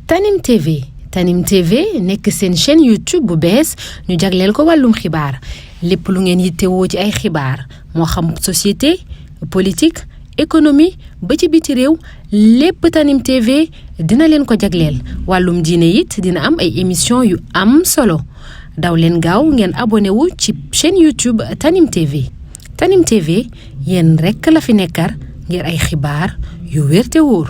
Tanim TV Tanim TV nekk seen chaîne YouTube bu bees ñu jagleel ko wàllum xibaar lépp lu ngeen yittewoo ci ay xibaar moo xam société politique économie ba ci biti réew lépp Tanim TV dina leen ko jagleel wàllum diine it dina am ay émission yu am solo daw leen gaaw ngeen abonné wu ci chaîne YouTube Tanim TV Tanim TV yéen rekk la fi nekkar ngir ay xibaar yu wér te wóor.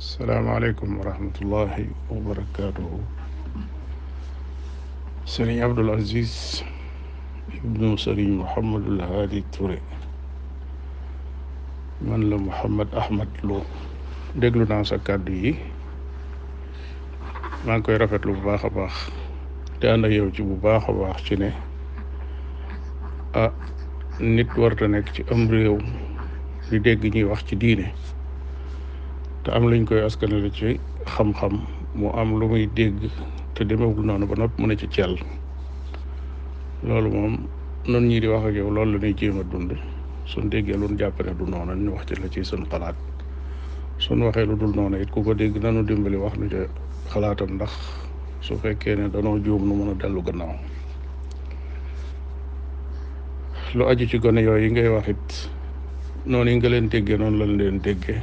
salaamaaleykum wa rahmatullahi wa barakaatuhu. Sëriñ Abdul Aziz ibnu Sëriñ Mouhamadul Haadi Touré man la Mouhamad Ahmad Lo déglu naa sa kàddu yi maa ngi koy rafetlu bu baax a baax te ànd ak yow ci bu baax a baax ci ne nit warta nekk ci am réew di dégg ñuy wax ci diine te am luñ koy askanale ci xam-xam mu am lu muy dégg te demewul noonu ba noppi mu ne ci cell loolu moom noonu ñii di wax ak yow loolu la ñuy jéem a dund suñ déggee lu ñu jàpp ne du noonu ñu wax ci la ci suñ xalaat suñ waxee lu dul noonu it ku ko dégg nanu dimbali wax nu ca xalaatam ndax su fekkee ne danoo juum nu mën a dellu gannaaw lu aju ci gone yooyu yi ngay wax it noonu yi nga leen déggee noonu lañ leen déggee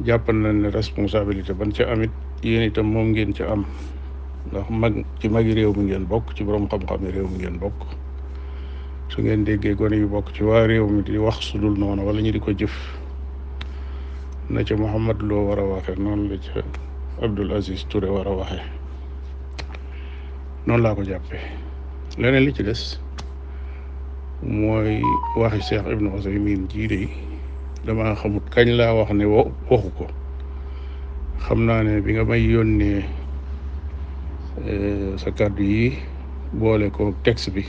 jàppal nañ ne responsabilité ban ca amit yéen itam moom ngeen ca am ndax mag ci magi réew mi ngeen bokk ci borom xam-xam yi réew mi ngeen bokk su ngeen déggee gone yu bokk ci waa réew mi di wax su dul noonu wala ñu di ko jëf na ca Mouhamad Lo war a waxe noonu la ca Abdul Aziz Touré war a waxe noonu laa ko jàppee leneen li ci des mooy waxi Cheikh Ibnu Usaymin jii de dama xamut kañ laa wax ne waxu ko xam naa ne bi nga may yónnee sa kàddu yi boole ko texte bi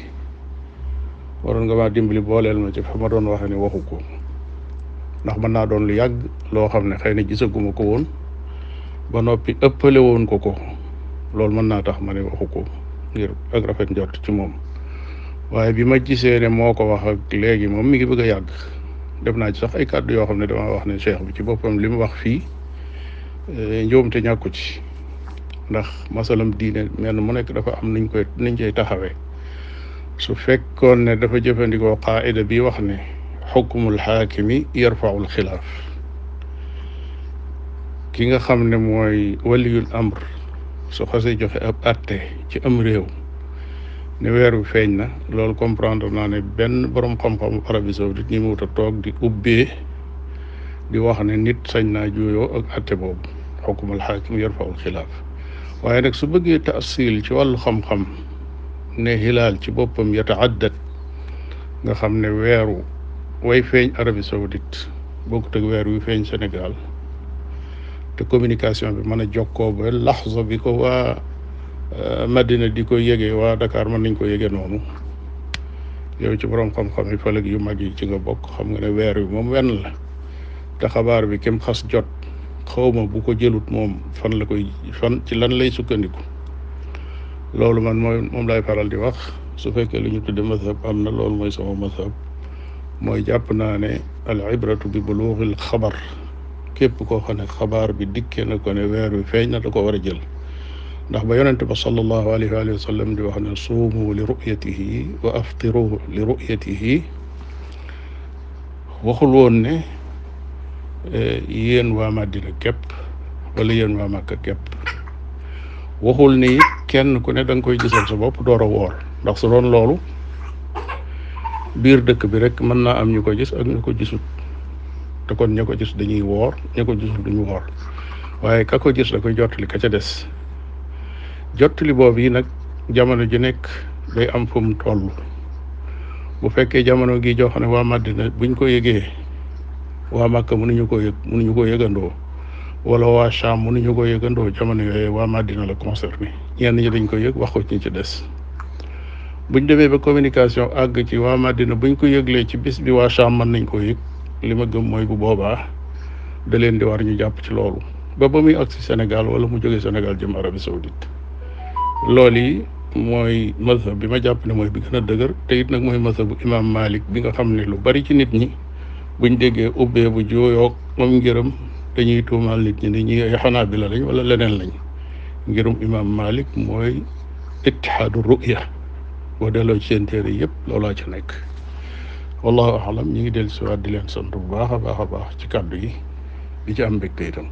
waroon nga maa dimbali booleel ma ci fa ma doon waxe ne waxu ko ndax mën naa doon lu yàgg loo xam ne xëy na gisaguma ko woon ba noppi ëppale woon ko loolu mën naa tax ma ne waxu ko ngir ak rafet njort ci moom waaye bi ma gisee ne moo ko wax ak léegi moom mi ngi bëgg a yàgg def naa ci sax ay kàddu yoo xam ne dama wax ne cheikh bi ci boppam li mu wax fii njuumte ñàkku ci ndax masalam diine menn mu nekk dafa am niñ koy taxawee su fekkoon ne dafa jëfandikoo qaida bi wax ne xukmul xaakimi yarfaul xilaaf ki nga xam ne mooy waliyul amr su xasee joxe ab atte ci am réew ne weer wi feeñ na loolu comprendre naa ne benn borom xam-xam Arabie Saoudite ñi mu wut a toog di ubbee di wax ne nit sañ naa juuyoo ak atte boobu xukmul xaakim yarfaul xilaaf waaye nag su bëggee taasil ci wàllu xam-xam ne hilaal ci boppam yataaddat nga xam ne weeru way feeñ Arabie Saoudite bokkut ak weer wi feeñ Sénégal te communication bi mën a jokkoo ba laxza bi ko waa Madina di ko yëgee waa Dakar mën nañ ko yëgee noonu yow ci borom xam-xam yi fëlëg yu mag yi ci nga bokk xam nga ne weer wi moom wenn la te xabaar bi kem xas jot xawma bu ko jëlut moom fan ci lan lay sukkandiku loolu man moom lay faral di wax su fekkee li ñu tudde mazhab am na loolu mooy sama mazhab mooy jàpp naa ne al ibratu bi buluuxil xabar képp koo xam ne xabaar bi dikkee na ko ne weer wi feeñ na da ko war a jël ndax ba yonente ba sallallahu alayhi wa sallam di wax ne suumu li ru'yatihi wa aftiru li ru'yatihi waxul woon ne yéen waa Madina képp wala yéen waa Makka képp waxul ni kenn ku ne da nga koy gisal sa bopp door a woor ndax su doon loolu biir dëkk bi rek mën naa am ñu ko gis ak ñu ko gisut te kon ña ko gis dañuy woor ña ko gisul duñu woor waaye ka ko gis da koy jottali ka ca des jottali boobu yi nag jamono ji nekk day am fu mu toll bu fekkee jamono gi joo xam ne waa Madina buñ ko yëgee waa Makka mënuñu ko yëgandoo wala waa Cham mënuñu ko yëgandoo jamono yooyu waa Madina la concerné ñenn ñi dañ ko yëg wax ko ñi ci des buñ demee ba communication àgg ci waa Madina buñ ko yëglee ci bis bi waa Cham mën nañ ko yëg li ma gëm mooy bu boobaa da leen di war ñu jàpp ci loolu ba muy agsi Sénégal wala mu jógee Sénégal jëm Arabie Saoudite loolu yi mooy mazhab bi ma jàpp ne mooy bi gën a dëgër te it nag mooy mazhabu imam Malik bi nga xam ne lu bari ci nit ñi buñ déggee ubbee bu jooyoog moom ngërëm dañuy tuumaal nit ñi ni ñi ay xanaabila lañ wala leneen lañ. ngirum imam Malik mooy ittihaadu ruya boo delloo ci seen téere yëpp loolaa ca nekk. wallahu alam ñi ngi dellu si waat di leen sant bu baax a baax a baax ci kàddu yi di ci am mbégte itam.